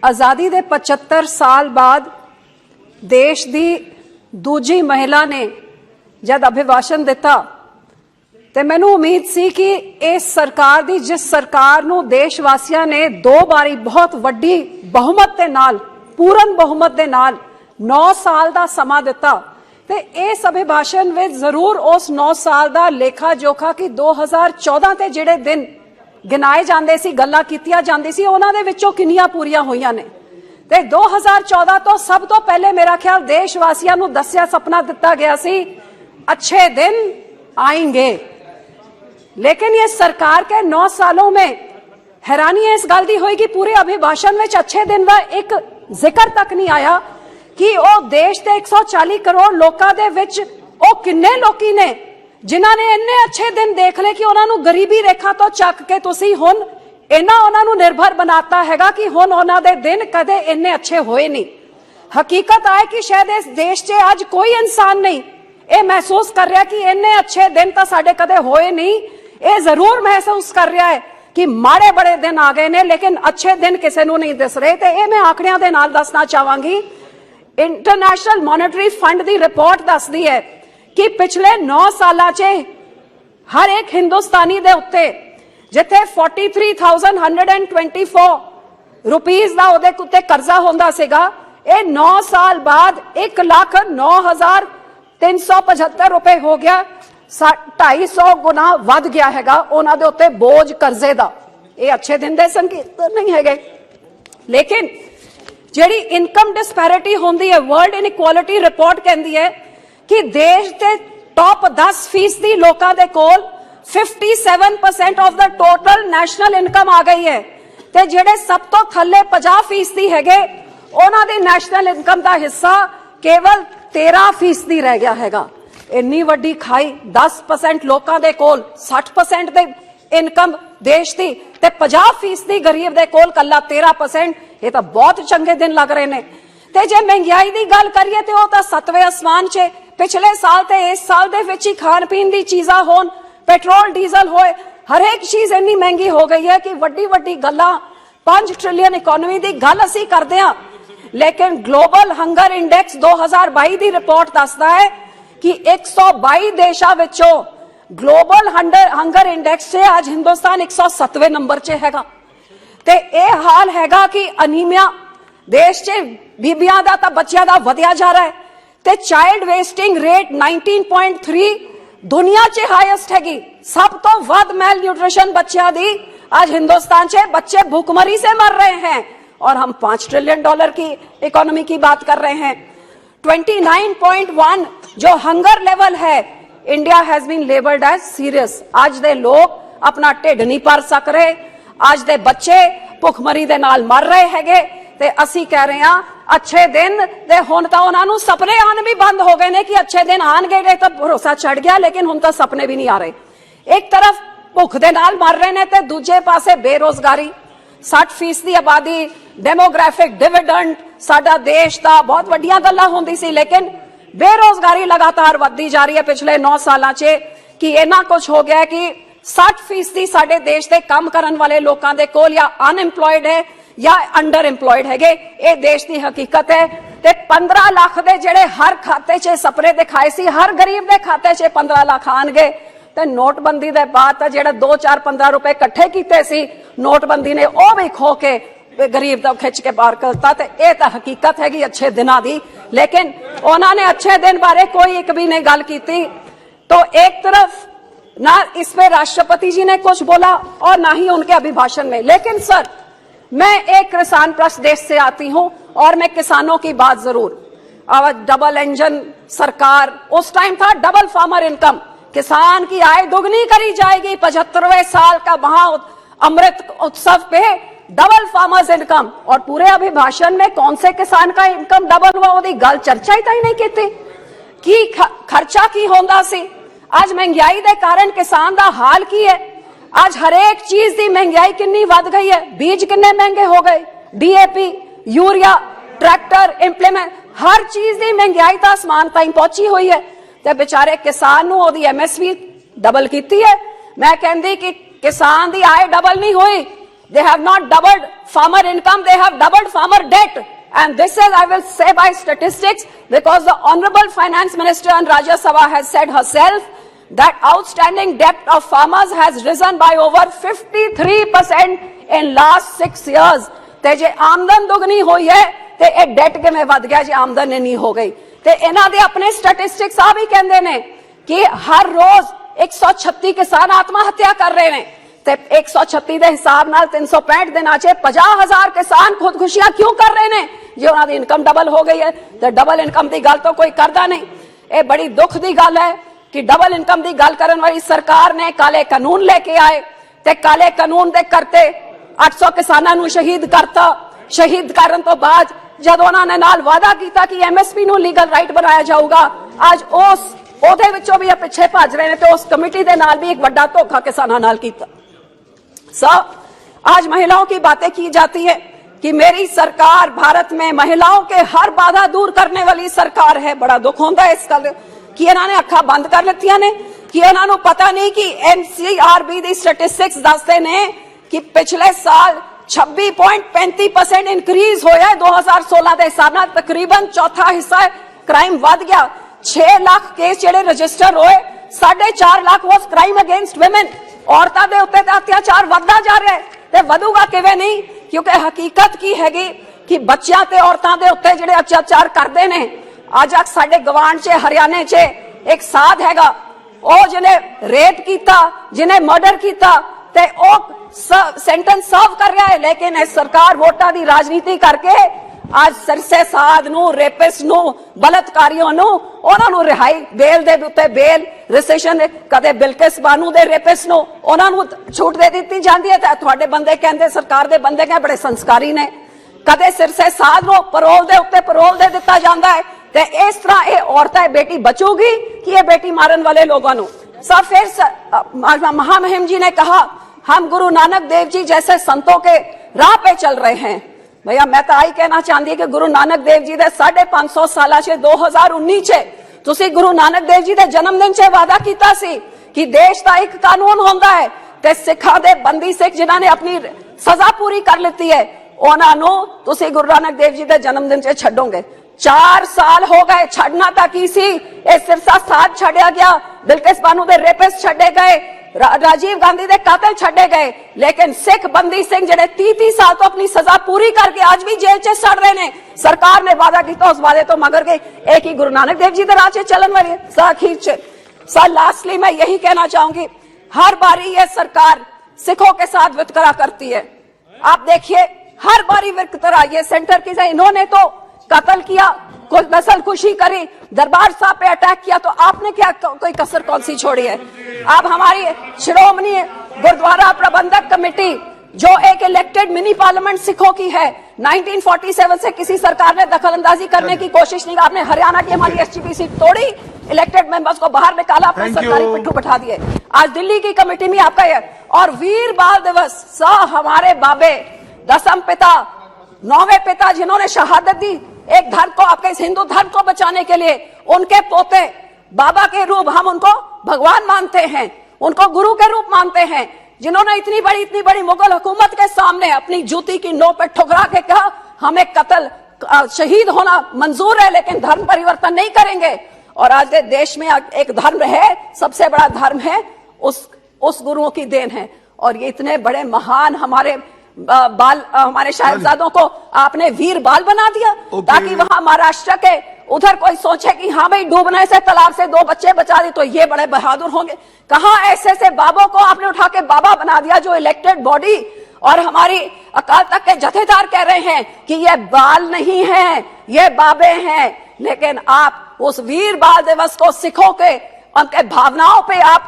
आज़ादी के 75 साल बाद देश की दूजी महिला ने जब अभिभाषण दिता तो मैनू उम्मीद सी कि इस सरकार दी जिस सरकार नू देशवासियों ने 2 बारी बहुत वड्डी बहुमत के नाल पूर्ण बहुमत के नाल 9 साल का समा दिता ते इस अभिभाषण में जरूर उस 9 साल का लेखा जोखा कि 2014 ते जिहड़े दिन गिनाए जांदे सी गल्लां कीतियां जांदी सी उन्हां दे विचों किन्नियां पूरीआं होईयां ने ते 2014 तो सब तो पहले मेरा ख्याल देशवासियों नू दस्सिया सपना दिता गया सी अच्छे दिन आएंगे। लेकिन ये सरकार के 9 सालों में हैरानी इस गल दी होई कि पूरे अभिभाषण में अच्छे दिन का एक जिक्र तक नहीं आया कि वो देश के 140 करोड़ लोगों के विच वो किन्ने लोकी ने जिन्हां ने इन्ने अच्छे दिन देख ले कि उन्होंने गरीबी रेखा तो चक के तुसी हुण इन्ना उन्होंने निर्भर बनाता हैगा कि हुण उन्हां दे दिन कदे इन्ने अच्छे होए नहीं। हकीकत है कि शायद इस देश च अज कोई इंसान नहीं ये महसूस कर रहा कि इन्ने अच्छे दिन तो साडे कदे होए नहीं। ये जरूर महसूस कर रहा है कि माड़े बड़े दिन आ गए ने लेकिन अच्छे दिन किसी को नहीं दिस रहे। तो यह मैं आंकड़ियां दे नाल दसना चाहांगी। इंटरनेशनल मॉनेटरी फंड की रिपोर्ट दसदी है कि पिछले 9 साल च हर एक हिंदुस्तानी दे उत्ते जिथे 43,124 रुपीज का उहदे उत्ते कर्जा होंदा सीगा ये 9 साल बाद 1,09,375 रुपए हो गया। 250 गुना वध गया हैगा उन्हां दे उत्ते बोझ कर्जे दा। ये अच्छे दिन दे संकेत नहीं है। लेकिन जिहड़ी इनकम डिस्पैरिटी होंदी है वर्ल्ड इनइक्वालिटी रिपोर्ट कहती है कि देश के टॉप 10% लोगों के कोल 57% of the total national income आ गई है ते जिहड़े सब तो थल्ले 50% हैगे उन्हां दी नेशनल इनकम का हिस्सा केवल 13% रह गया हैगा। इन्नी वड्डी खाई 10% लोगों के कोल 60% दे इनकम देश की ते 50% गरीब दे कोल कल्ला 13%। ये तो बहुत चंगे दिन लग रहे ने। ते जे महंगाई की गल करिए तो वह 7वें आसमान च पिछले साल ते इस साल दे विच ही खान पीन की चीज़ां होन पेट्रोल डीजल होए हर एक चीज इन्नी महंगी हो गई है कि वड्डी वड्डी गल्लां 5 ट्रिलियन इकोनॉमी की गल असीं करदे हां। लेकिन ग्लोबल हंगर इंडेक्स 2022 की रिपोर्ट दसदा है कि 122 देशों विचों ग्लोबल हंगर इंडेक्स से आज हिंदुस्तान 107वें नंबर च हैगा। ते यह हाल हैगा कि अनीमिया देश च बीबियां दा तां बच्चियां दा वधिया जा रहा है ते चाइल्ड वेस्टिंग रेट 19.3 दुनिया च हाईएस्ट हैगी। सब तो वध मेल न्यूट्रिशन बच्चियां दी आज हिंदुस्तान च बच्चे भूखमरी से मर रहे हैं और हम $5 ट्रिलियन की इकोनॉमी की बात कर रहे हैं। 29.1 जो हंगर लेवल है India has been labelled as serious. आज दे लोग अपना ढिड नहीं भर सक रहे आज दे बच्चे भुखमरी दे नाल मर रहे हैगे ते असी कह रहे हैं अच्छे दिन ते हुण तां उन्हां नूं सपने आने भी बंद हो गए ने कि अच्छे दिन आएंगे तो भरोसा चढ़ गया लेकिन हुण तां सपने भी नहीं आ रहे। एक तरफ भुख दे नाल मर रहे ने ते दूजे पासे बेरोजगारी 60% आबादी डेमोग्राफिक डिविडेंड साडा देश दा बहुत वड्डियां गल्लां होंदी सी लेकिन बेरोजगारी लगातार वधदी जा रही है पिछले 9 सालां च कि इन्ना कुछ हो गया कि 60% साडे देश दे काम करन वाले लोकां दे कोल या अनएम्प्लॉयड है या अंडर एम्प्लॉयड है। ये देश की हकीकत है। ते 15 लाख दे जेड़े हर खाते च सपने दिखाए सी हर गरीब दे खाते च 15 लाख आएंगे ते नोटबंदी दे बाद जेड़ा 2 4 15 रुपए इकट्ठे कीते सी नोटबंदी ने वो भी खो के गरीब दा खिंच के बाहर करता। ते ये तो हकीकत हैगी अच्छे दिनां दी। लेकिन उन्होंने अच्छे दिन बारे कोई एक भी नहीं गल की। तो एक तरफ ना इस पे राष्ट्रपति जी ने कुछ बोला और ना ही उनके अभिभाषण में। लेकिन सर मैं एक किसान प्रदेश से आती हूं और मैं किसानों की बात जरूर डबल इंजन सरकार उस टाइम था डबल फार्मर इनकम किसान की आय दोगुनी करी जाएगी 75वें साल का महा अमृत उत्सव पे डबल फार्मर्स इनकम और पूरे अभिभाषण में कौन से किसान का इनकम डबल हुआ वो गल चर्चा ही नहीं की कि खर्चा की होंदा सी। आज महंगाई के कारण किसान का हाल की है। आज हर एक चीज की महंगाई कितनी बढ़ गई है। बीज कितने महंगे हो गए डीएपी यूरिया ट्रैक्टर इंप्लीमेंट हर चीज की महंगाई तो आसमान ताईं पहुंची हुई है। ते बेचारे किसान नूं ओहदी एमएसपी डबल की है। मैं कहती कि किसान की आय डबल नहीं हुई They have not doubled farmer income, they have doubled farmer debt. And this is, I will say, by statistics, because the Honorable Finance Minister in Rajya Sabha has said herself that outstanding debt of farmers has risen by over 53% in last 6 years. ਤੇ ਜੇ ਆਮਦਨ ਦੁਗਣੀ ਹੋਈ ਹੈ ਤੇ ਇਹ that ਕਿਵੇਂ ਵੱਧ ਗਿਆ ਜੇ ਆਮਦਨ ਨਹੀਂ ਹੋ ਗਈ। ਤੇ ਇਹਨਾਂ ਦੇ ਆਪਣੇ ਸਟੈਟਿਸਟਿਕਸ ਆ ਵੀ ਕਹਿੰਦੇ ਨੇ ਕਿ ਹਰ ਰੋਜ਼ 136 ਕਿਸਾਨ ਆਤਮਾ ਹੱਤਿਆ ਕਰ ਰਹੇ ਨੇ ਤੇ 136 ਦੇ ਹਿਸਾਬ ਨਾਲ 365 ਦਿਨਾਂ 'ਚ 50,000 ਕਿਸਾਨ ਖੁਦਕੁਸ਼ੀਆਂ ਕਿਉਂ ਕਰ ਰਹੇ ਨੇ ਜੇ ਉਹਨਾਂ ਦੀ ਇਨਕਮ ਡਬਲ ਹੋ ਗਈ ਹੈ। ਤੇ ਡਬਲ ਇਨਕਮ ਦੀ ਗੱਲ ਤਾਂ ਕੋਈ ਕਰਦਾ ਨਹੀਂ। ਇਹ ਬੜੀ ਦੁੱਖ ਦੀ ਗੱਲ ਹੈ ਕਿ ਡਬਲ ਇਨਕਮ ਦੀ ਗੱਲ ਕਰਨ ਵਾਲੀ ਸਰਕਾਰ ਨੇ ਕਾਲੇ ਕਾਨੂੰਨ ਲੈ ਕੇ ਆਏ ਤੇ ਕਾਲੇ ਕਾਨੂੰਨ ਦੇ ਕਰਤੇ 800 ਕਿਸਾਨਾਂ ਨੂੰ ਸ਼ਹੀਦ ਕਰਤਾ। ਸ਼ਹੀਦ ਕਰਨ ਤੋਂ ਬਾਅਦ ਜਦ ਉਹਨਾਂ ਨੇ ਨਾਲ ਵਾਅਦਾ ਕੀਤਾ ਕਿ ਐਮਐਸਪੀ ਨੂੰ ਲੀਗਲ ਰਾਈਟ ਬਣਾਇਆ ਜਾਊਗਾ, ਅੱਜ ਉਹਦੇ ਵਿੱਚੋਂ ਵੀ ਪਿੱਛੇ ਭੱਜ ਰਹੇ ਨੇ ਤੇ ਉਸ कमेटी ਦੇ ਨਾਲ भी एक बड़ा धोखा किसानों नाल कीता। आज महिलाओं की बातें की जाती है कि मेरी सरकार भारत में महिलाओं के हर बाधा दूर करने वाली सरकार है। बड़ा दुख होता है इस गल कि इन्होंने अखा बंद कर लितियां ने कि इन्होंने पता नहीं कि NCRB दी स्टैटिस्टिक्स दसदे ने कि पिछले साल 26.35% इंक्रीज होया 2016 के हिसाब नाल तकरीबन चौथा हिस्सा क्राइम वध गया। 6 लाख केस जेडे रजिस्टर होए, 4.5 lakh was crime against women. औरतां दे उत्ते अत्याचार वधदा जा रहा है ते वधूगा किवें नहीं, क्योंकि हकीकत की हैगी कि बच्चियां ते औरतां दे उत्ते जेडे अत्याचार करदे ने। अज साडे गवांढ च हरियाणे च एक साध हैगा, ओ जिन्हें रेप कीता, जिन्हें मर्डर कीता ते ओ सेंटेंस सर्व कर रहा है, लेकिन इस सरकार वोटां दी राजनीति करके आज सरसे साध नू, रेपिस्ट नू, बलात्कारियों नू उन्हां नू रिहाई बेल दे उत्ते बेल रिसेशन कदे बिल्किस बानू दे रेपिस्ट नू उन्हां नू छूट दे दित्ती जांदी है। तुहाडे बंदे कहंदे सरकार दे बंदे कह बड़े संस्कारी ने, कदे सिरसे साध नू परोल दे उत्ते परोल दे दित्ता जांदा है। ते इस तरह ये औरत है बेटी बचूगी कि ये बेटी मारन वाले लोगों नू। सब फिर महामहिम जी ने कहा हम गुरु नानक देव जी जैसे संतों के राह पे चल रहे हैं। भैया मैं तो आई कहना चाहती कि गुरु नानक देव जी दे 550 साल 2019 च तुसी गुरु नानक देव जी दे जन्मदिन च वादा कीता सी कि देश का एक कानून होंदा है ते सिखा दे बंदी सिख जिन्हां ने अपनी सजा पूरी कर लीती है उन्हां नू तुसी गुरु नानक देव जी दे जन्मदिन च छड्डोगे। 4 साल हो गए, छड़ना था की सी, सिरसा साध छड़िया गया, बिल्किस बानू दे रेपिस्ट छड़े गए, राजीव गांधी दे कातिल छड़े गए, लेकिन सिख बंदी सिंह जेडे 30 साल तो अपनी सजा पूरी करके आज भी जेल च सड़ रहे ने। सरकार ने वादा किया, उस वादे तो मगर गए। एक ही गुरु नानक देव जी दे राह चलन वाली है। सर लास्टली मैं यही कहना चाहूंगी, हर बारी ये सरकार सिखों के साथ वितकरा करती है। आप देखिए हर बारी वितकरा, ये सेंटर की इन्होंने तो कत्ल किया, कोई नस्ल खुशी करी, दरबार साहब पे अटैक किया, तो आपने क्या कोई कसर कौन सी छोड़ी है। अब हमारी श्रोमणी गुरुद्वारा प्रबंधक कमेटी जो एक इलेक्टेड मिनी पार्लियामेंट सिखों की है, 1947 से किसी सरकार ने दखल अंदाजी करने की कोशिश नहीं। आपने हरियाणा की हमारी SGPC तोड़ी, इलेक्टेड मेंबर्स को बाहर निकाला, अपने सरकारी पिट्ठू बैठा दिए। आज दिल्ली की कमेटी में आपका है। और वीर बाल दिवस हमारे बाबे दसम पिता, 9वें पिता जिन्होंने शहादत दी एक धर्म को, आपके इस हिंदू धर्म को बचाने के लिए, उनके पोते बाबा के रूप हम उनको भगवान मानते हैं, उनको गुरु के रूप मानते हैं, जिन्होंने इतनी बड़ी मुगल हुकूमत के सामने अपनी जूती की नोक पे ठुकरा के कहा हमें कत्ल शहीद होना मंजूर है लेकिन धर्म परिवर्तन नहीं करेंगे। और आज देश में एक धर्म है, सबसे बड़ा धर्म है, उस गुरुओं की देन है। और ये इतने बड़े महान हमारे साहिबजादों को आपने वीर बाल बना दिया ताकि वहां महाराष्ट्र के उधर कोई सोचे कि हाँ भाई डूबने से तालाब से 2 बच्चे बचा दिए तो ये बड़े बहादुर होंगे। कहां ऐसे बाबों को आपने उठा के बाबा बना दिया जो इलेक्टेड बॉडी और हमारी अकाल तक के जथेदार कह रहे हैं कि ये बाल नहीं है, ये बाबे हैं। लेकिन आप उस वीर बाल दिवस को सिखों के उनके भावनाओं पे आप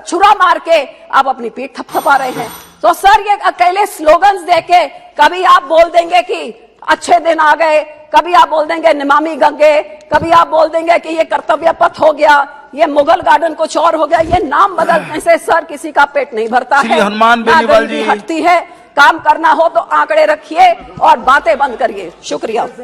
छुरा मार के आप अपनी पीठ थपथपा रहे हैं। तो सर ये अकेले स्लोगन्स देके कभी आप बोल देंगे कि अच्छे दिन आ गए, कभी आप बोल देंगे नमामि गंगे, कभी आप बोल देंगे कि ये कर्तव्य पथ हो गया, ये मुगल गार्डन कुछ और हो गया। ये नाम बदलने से सर किसी का पेट नहीं भरता है, हनुमान बेनीवाल जी हटती है। काम करना हो तो आंकड़े रखिए और बातें बंद करिए। शुक्रिया।